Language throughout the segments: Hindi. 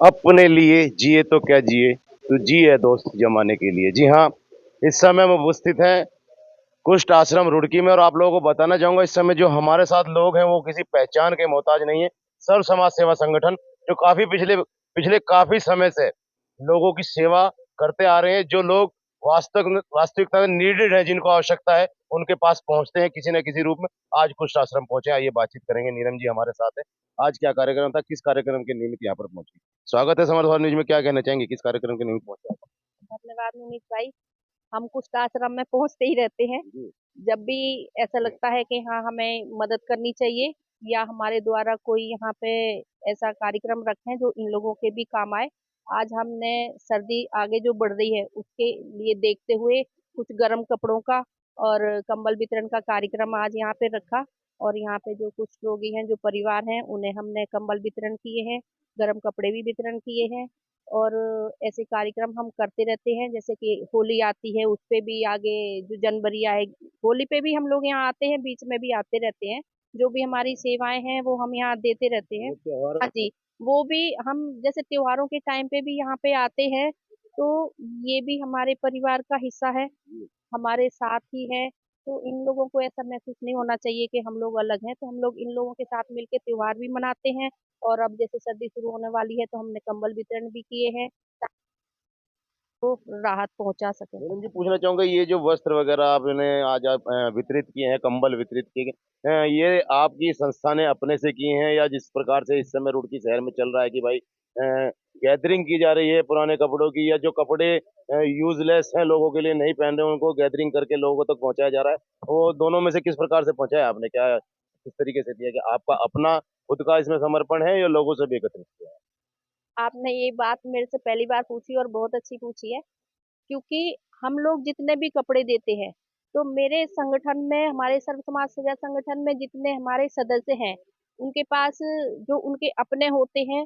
अपने लिए जिए तो क्या जिए, तू जी है दोस्त जमाने के लिए। जी हाँ, इस समय हम उपस्थित हैं कुष्ठ आश्रम रुड़की में और आप लोगों को बताना चाहूंगा इस समय जो हमारे साथ लोग हैं वो किसी पहचान के मोहताज नहीं है। सर्व समाज सेवा संगठन जो काफी पिछले पिछले काफी समय से लोगों की सेवा करते आ रहे हैं। जो लोग वास्तविकता में नीडेड है, जिनको आवश्यकता है, उनके पास पहुंचते हैं किसी न किसी रूप में। आज कुष्ठ आश्रम पहुंचे, आइए बातचीत करेंगे। नीलम जी हमारे साथ है। आज क्या कार्यक्रम था, किस कार्यक्रम के निमित्त यहाँ पर पहुंचे? स्वागत है समाचार न्यूज में। क्या कहना चाहेंगे, किस कार्यक्रम के निमित्त पहुंचे आप? धन्यवाद मुनीष भाई। हम कुछ आश्रम में पहुंचते ही रहते हैं। जी। जब भी ऐसा लगता है कि हाँ हमें मदद करनी चाहिए या हमारे द्वारा कोई यहाँ पे ऐसा कार्यक्रम रखें जो इन लोगों के भी काम आए। आज हमने सर्दी आगे जो बढ़ रही है उसके लिए देखते हुए कुछ गर्म कपड़ों का और कंबल वितरण का कार्यक्रम आज यहाँ पे रखा। और यहाँ पे जो कुछ लोग हैं जो परिवार हैं उन्हें हमने कंबल वितरण किए हैं, गर्म कपड़े भी वितरण किए हैं। और ऐसे कार्यक्रम हम करते रहते हैं। जैसे कि होली आती है उस पे भी आगे जो जनवरी आए, होली पे भी हम लोग यहाँ आते हैं, बीच में भी आते रहते हैं। जो भी हमारी सेवाएं हैं वो हम यहाँ देते रहते हैं। ये त्योहार। हाँ जी। वो भी हम जैसे त्योहारों के टाइम पे भी यहाँ पे आते हैं। तो ये भी हमारे परिवार का हिस्सा है, हमारे साथ ही है। तो इन लोगों को ऐसा महसूस नहीं होना चाहिए कि हम लोग अलग हैं। तो हम लोग इन लोगों के साथ मिलकर त्योहार भी मनाते हैं। और अब जैसे सर्दी शुरू होने वाली है तो हमने कंबल वितरण भी किए हैं ताकि वो राहत पहुंचा सके। मैडम जी पूछना चाहूंगा, ये जो वस्त्र वगैरह आपने आज आप वितरित किए हैं, कंबल वितरित किए हैं, ये आपकी संस्था ने अपने से किए हैं या जिस प्रकार से इस समय रुड़की शहर में चल रहा है कि भाई गैदरिंग की जा रही है पुराने कपड़ों की, या जो कपड़े यूजलेस हैं लोगों के लिए नहीं पहन रहे उनको गैदरिंग करके लोगों तक पहुंचाया जा रहा है, वो दोनों में से किस प्रकार से पहुंचाया आपने? क्या किस तरीके से दिया, कि आपका अपना खुद का इसमें समर्पण है या लोगों से भी एकत्रित किया है? आपने ये बात मेरे से पहली बार पूछी और बहुत अच्छी पूछी है। क्योंकि हम लोग जितने भी कपड़े देते हैं तो मेरे संगठन में, हमारे सर्व समाज सेवा संगठन में जितने हमारे सदस्य हैं उनके पास जो उनके अपने होते हैं,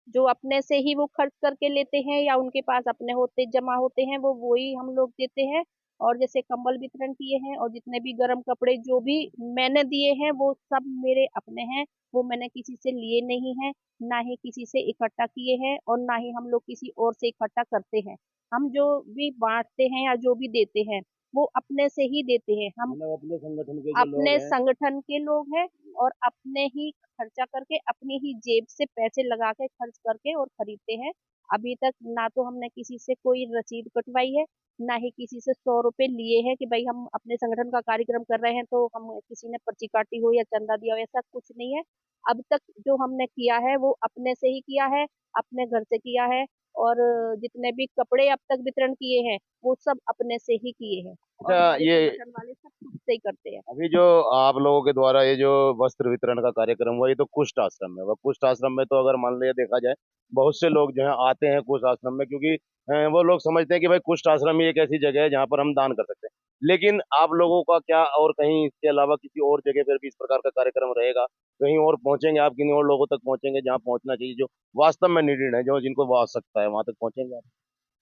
जो अपने से ही वो खर्च करके लेते हैं या उनके पास अपने होते जमा होते हैं, वो वही हम लोग देते हैं। और जैसे कंबल वितरण किए हैं और जितने भी गर्म कपड़े जो भी मैंने दिए हैं वो सब मेरे अपने हैं। वो मैंने किसी से लिए नहीं हैं, ना ही किसी से इकट्ठा किए हैं और ना ही हम लोग किसी और से इकट्ठा करते हैं। हम जो भी बांटते हैं या जो भी देते हैं वो अपने से ही देते हैं। हम मतलब अपने संगठन के जो लोग अपने हैं। संगठन के लोग हैं और अपने ही खर्चा करके अपनी ही जेब से पैसे लगा के खर्च करके और खरीदते हैं। अभी तक ना तो हमने किसी से कोई रसीद कटवाई है, ना ही किसी से 100 रुपए लिए हैं कि भाई हम अपने संगठन का कार्यक्रम कर रहे हैं तो हम किसी ने पर्ची काटी हो या चंदा दिया हो, ऐसा कुछ नहीं है। अब तक जो हमने किया है वो अपने से ही किया है, अपने घर से किया है। और जितने भी कपड़े अब तक वितरण किए हैं वो सब अपने से ही किए हैं। और अच्छा, हमारे ये संगठन वाले सब खुद से ही करते हैं। अभी जो आप लोगों के द्वारा ये जो वस्त्र वितरण का कार्यक्रम हुआ, ये तो कुष्ठ आश्रम में हुआ। कुष्ठ आश्रम में तो अगर मान लिया देखा जाए, बहुत से लोग जो है आते हैं कुष्ठ आश्रम में, क्योंकि वो लोग समझते हैं कि भाई कुष्ठ आश्रम ही एक ऐसी जगह है जहाँ पर हम दान कर सकते हैं। लेकिन आप लोगों का क्या और कहीं इसके अलावा किसी और जगह पर भी इस प्रकार का कार्यक्रम रहेगा? कहीं और पहुंचेंगे आप, किन्हीं और लोगों तक पहुंचेंगे जहाँ पहुंचना चाहिए, जो वास्तव में नीडेड है, जो जिनको वो आवश्यकता है, वहां तक पहुंचेंगे आप?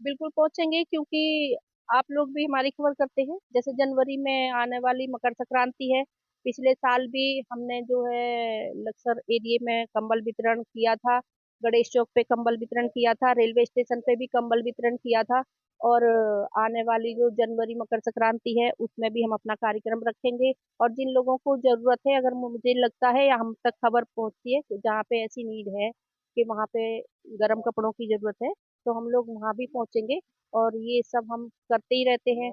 बिल्कुल पहुंचेंगे, क्योंकि आप लोग भी हमारी खबर करते हैं। जैसे जनवरी में आने वाली मकर संक्रांति है, पिछले साल भी हमने जो है लक्सर एरिया में कंबल वितरण किया था, गणेश चौक पे कंबल वितरण किया था, रेलवे स्टेशन पे भी कंबल वितरण किया था। और आने वाली जो जनवरी मकर संक्रांति है उसमें भी हम अपना कार्यक्रम रखेंगे। और जिन लोगों को जरूरत है, अगर मुझे लगता है या हम तक खबर पहुंचती है कि जहाँ पे ऐसी नीड है कि वहाँ पे गर्म कपड़ों की जरूरत है, तो हम लोग वहां भी पहुंचेंगे। और ये सब हम करते ही रहते हैं।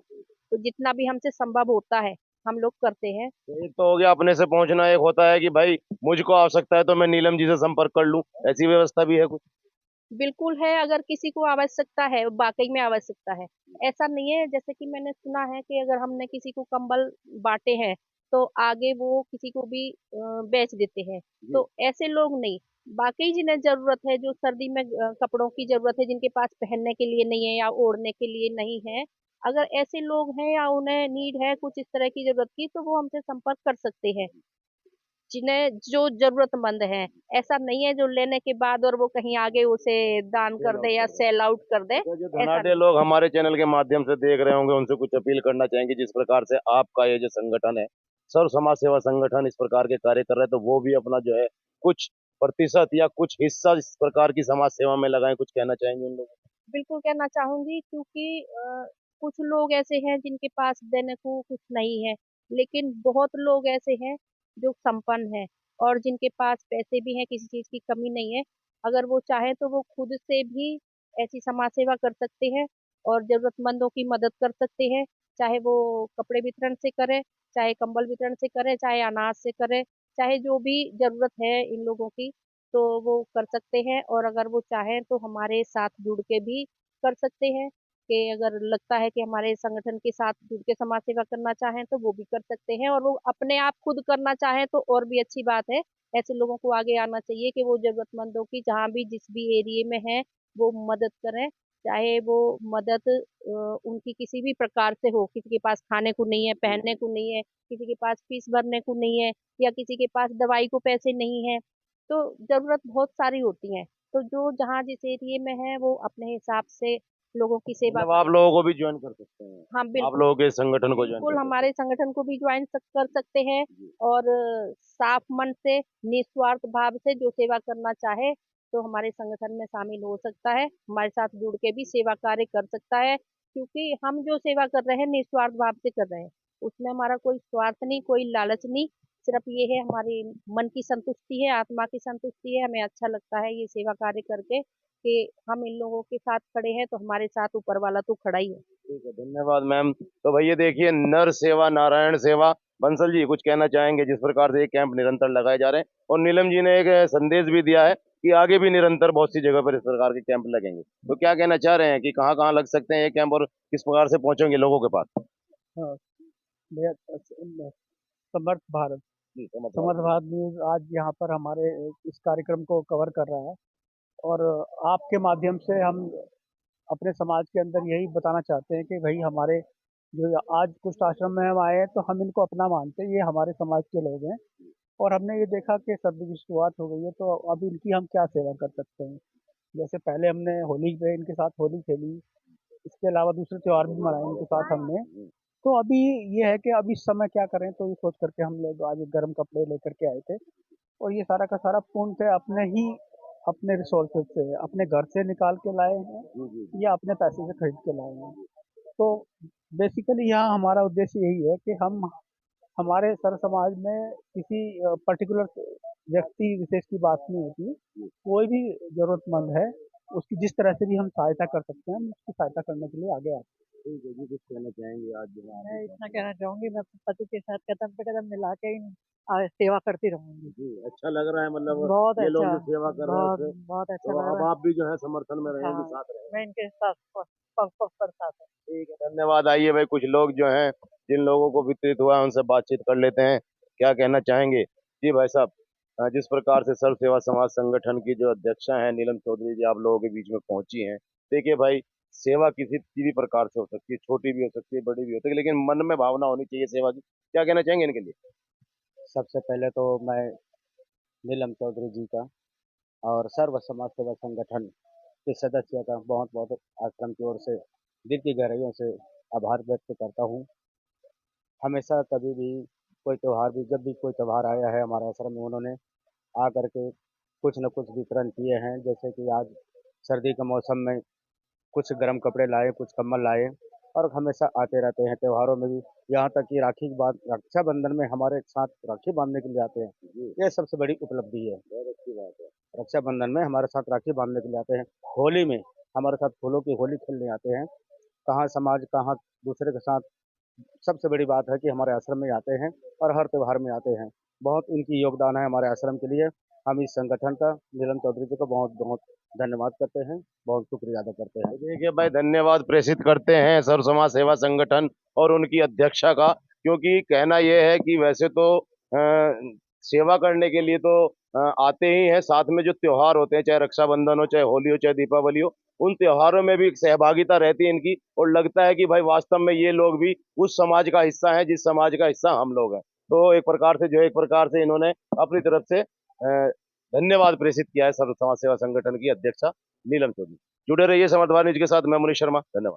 तो जितना भी हमसे संभव होता है हम लोग करते हैं। तो एक तो हो गया अपने से पहुंचना, एक होता है कि भाई मुझको आवश्यकता है तो मैं नीलम जी से संपर्क कर लूं, ऐसी व्यवस्था भी है कुछ? बिल्कुल है, अगर किसी को आवश्यकता है, वाकई में आवश्यकता है। ऐसा नहीं है, जैसे कि मैंने सुना है कि अगर हमने किसी को कंबल बांटे हैं तो आगे वो किसी को भी बेच देते हैं। जी। तो ऐसे लोग नहीं, वाकई जिन्हें जरूरत है, जो सर्दी में कपड़ों की जरूरत है, जिनके पास पहनने के लिए नहीं है या ओढ़ने के लिए नहीं है, अगर ऐसे लोग हैं या उन्हें नीड है कुछ इस तरह की जरूरत की, तो वो हमसे संपर्क कर सकते हैं, जिन्हें जो जरूरतमंद है। ऐसा नहीं है जो लेने के बाद और वो कहीं आगे उसे दान सेल कर आउट दे या कर रहे हैं। सेल आउट कर दे। अच्छा, जो ऐसा धनाढ़ नहीं। लोग हमारे चैनल के माध्यम से देख रहे होंगे, उनसे कुछ अपील करना चाहेंगे, जिस प्रकार से आपका ये जो संगठन है, सर्व समाज सेवा संगठन, इस प्रकार के कार्य कर रहे हैं, तो वो भी अपना जो है कुछ प्रतिशत या कुछ हिस्सा इस प्रकार की समाज सेवा में लगाएं, कुछ कहना चाहेंगे उन लोगों को? बिल्कुल कहना चाहूंगी, क्योंकि कुछ लोग ऐसे हैं जिनके पास देने को कुछ नहीं है, लेकिन बहुत लोग ऐसे हैं जो संपन्न हैं और जिनके पास पैसे भी हैं, किसी चीज की कमी नहीं है। अगर वो चाहे तो वो खुद से भी ऐसी समाज सेवा कर सकते हैं और जरूरतमंदों की मदद कर सकते हैं। चाहे वो कपड़े वितरण से करे, चाहे कंबल वितरण से करे, चाहे अनाज से करे, चाहे जो भी जरूरत है इन लोगों की, तो वो कर सकते हैं। और अगर वो चाहें तो हमारे साथ जुड़ के भी कर सकते हैं, कि अगर लगता है कि हमारे संगठन के साथ जुड़ के समाज सेवा करना चाहें तो वो भी कर सकते हैं। और वो अपने आप खुद करना चाहें तो और भी अच्छी बात है। ऐसे लोगों को आगे आना चाहिए कि वो जरूरतमंदों की जहाँ भी जिस भी एरिया में है वो मदद करें। चाहे वो मदद उनकी किसी भी प्रकार से हो, किसी के पास खाने को नहीं है, पहनने को नहीं है, किसी के पास फीस भरने को नहीं है, या किसी के पास दवाई को पैसे नहीं है। तो जरूरत बहुत सारी होती है, तो जो जहाँ जिस एरिया में है वो अपने हिसाब से लोगों की सेवा मतलब करे। आप लोगों को भी ज्वाइन कर सकते हैं, हाँ आप बिल्कुल। लोगों के संगठन को ज्वाइन बिल्कुल कर सकते हमारे संगठन को भी ज्वाइन कर सकते हैं। हैं। और साफ मन से, निस्वार्थ भाव से जो सेवा करना चाहे तो हमारे संगठन में शामिल हो सकता है, हमारे साथ जुड़ के भी सेवा कार्य कर सकता है। क्योंकि हम जो सेवा कर रहे हैं निस्वार्थ भाव से कर रहे हैं, उसमें हमारा कोई स्वार्थ नहीं, कोई लालच नहीं। सिर्फ ये है हमारी मन की संतुष्टि है, आत्मा की संतुष्टि है। हमें अच्छा लगता है ये सेवा कार्य करके कि हम इन लोगों के साथ खड़े हैं तो हमारे साथ ऊपर वाला तो खड़ा ही है। ठीक है, धन्यवाद मैम। तो भैया देखिए, नर सेवा नारायण सेवा। बंसल जी कुछ कहना चाहेंगे? जिस प्रकार से ये कैंप निरंतर लगाए जा रहे हैं और नीलम जी ने एक संदेश भी दिया है कि आगे भी निरंतर बहुत सी जगह पर इस प्रकार के कैंप लगेंगे, तो क्या कहना चाह रहे हैं कि कहाँ कहाँ लग सकते हैं ये कैंप और किस प्रकार से पहुंचेंगे लोगों के पास? हाँ, भैया, समर्थ भारत जी, समझ रहा समर्थ हूँ। भारत न्यूज आज यहाँ पर हमारे इस कार्यक्रम को कवर कर रहा है। और आपके माध्यम से हम अपने समाज के अंदर यही बताना चाहते हैं कि भाई हमारे जो आज कुछ आश्रम में हम आए हैं तो हम इनको अपना मानते हैं, ये हमारे समाज के लोग हैं। और हमने ये देखा कि सर्दी की शुरुआत हो गई है, तो अब इनकी हम क्या सेवा कर सकते हैं। जैसे पहले हमने होली पे इनके साथ होली खेली, इसके अलावा दूसरे त्योहार भी मनाए इनके साथ हमने। तो अभी ये है कि अभी इस समय क्या करें, तो ये सोच करके हम लोग आज गर्म कपड़े लेकर के आए थे। और ये सारा का सारा पूर्ण से अपने ही अपने रिसोर्सेज से अपने घर से निकाल के लाए हैं जी जी जी। या अपने पैसे से खरीद के लाए हैं। तो बेसिकली यहाँ हमारा उद्देश्य यही है कि हम हमारे सर समाज में किसी पर्टिकुलर व्यक्ति विशेष की बात नहीं होती। कोई भी जरूरतमंद है, उसकी जिस तरह से भी हम सहायता कर सकते हैं, हम उसकी सहायता करने के लिए आगे आते हैं। ठीक है जी, कुछ कहना चाहेंगे आज जो है मैं आपके इतना साथ? कहना चाहूंगी, मैं अपने पति के साथ कदम पे कदम मिला के सेवा करती रहूंगी। जी, अच्छा लग रहा है, मतलब बहुत ये लोग अच्छा। जो सेवा कर रहे हैं बहुत उससे, बहुत अच्छा तो लग अब रहा आप भी जो है समर्थन में है। रहेंगे, हाँ, साथ रहेंगे। मैं इनके साथ पग पग पर साथ हूँ। ठीक है, धन्यवाद। आइए भाई, कुछ लोग जो हैं जिन लोगों को वितरित हुआ है उनसे बातचीत कर लेते हैं, क्या कहना चाहेंगे? जी भाई साहब, जिस प्रकार से सर्व सेवा समाज संगठन की जो अध्यक्षा हैं नीलम चौधरी जी आप लोगों के बीच में पहुंची हैं, देखिए भाई, सेवा किसी किसी भी प्रकार से हो सकती है, छोटी भी हो सकती है, बड़ी भी हो सकती है, लेकिन मन में भावना होनी चाहिए सेवा की। क्या कहना चाहेंगे इनके लिए? सबसे पहले तो मैं नीलम चौधरी जी का और सर्व समाज सेवा संगठन के सदस्य का बहुत बहुत आश्रम की ओर से दिल की गहराइयों से आभार व्यक्त करता हूँ। हमेशा कभी भी कोई त्यौहार भी जब भी कोई त्यौहार आया है हमारे आश्रम में, उन्होंने आ करके कुछ न कुछ वितरण किए हैं। जैसे कि आज सर्दी के मौसम में कुछ गर्म कपड़े लाए, कुछ कंबल लाए, और हमेशा आते रहते हैं त्योहारों में भी। यहाँ तक कि राखी की बात, रक्षाबंधन में हमारे साथ राखी बांधने के लिए आते हैं। जी, ये सबसे बड़ी उपलब्धि है। बहुत अच्छी बात है। रक्षाबंधन में हमारे साथ राखी बांधने के लिए आते हैं। होली में हमारे साथ फूलों की होली खेलने आते हैं। कहाँ समाज, कहाँ दूसरे के साथ। सबसे बड़ी बात है कि हमारे आश्रम में आते हैं और हर त्योहार में आते हैं। बहुत इनकी योगदान है हमारे आश्रम के लिए। हम इस संगठन का नीलम चौधरी जी को बहुत बहुत धन्यवाद करते हैं, बहुत शुक्रिया अदा करते हैं। तो देखिए भाई, धन्यवाद प्रेषित करते हैं सर्व समाज सेवा संगठन और उनकी अध्यक्षा का, क्योंकि कहना यह है कि वैसे तो सेवा करने के लिए तो आते ही हैं, साथ में जो त्योहार होते हैं, चाहे रक्षाबंधन हो, चाहे होली हो, चाहे दीपावली हो, उन त्योहारों में भी एक सहभागिता रहती है इनकी, और लगता है कि भाई वास्तव में ये लोग भी उस समाज का हिस्सा हैं जिस समाज का हिस्सा हम लोग हैं। तो एक प्रकार से जो एक प्रकार से इन्होंने अपनी तरफ से धन्यवाद प्रेषित किया है सर्व समाज सेवा संगठन की अध्यक्षा नीलम चौधरी। जुड़े रहिए समाजवाद न्यूज के साथ। मैं मुनीश शर्मा, धन्यवाद।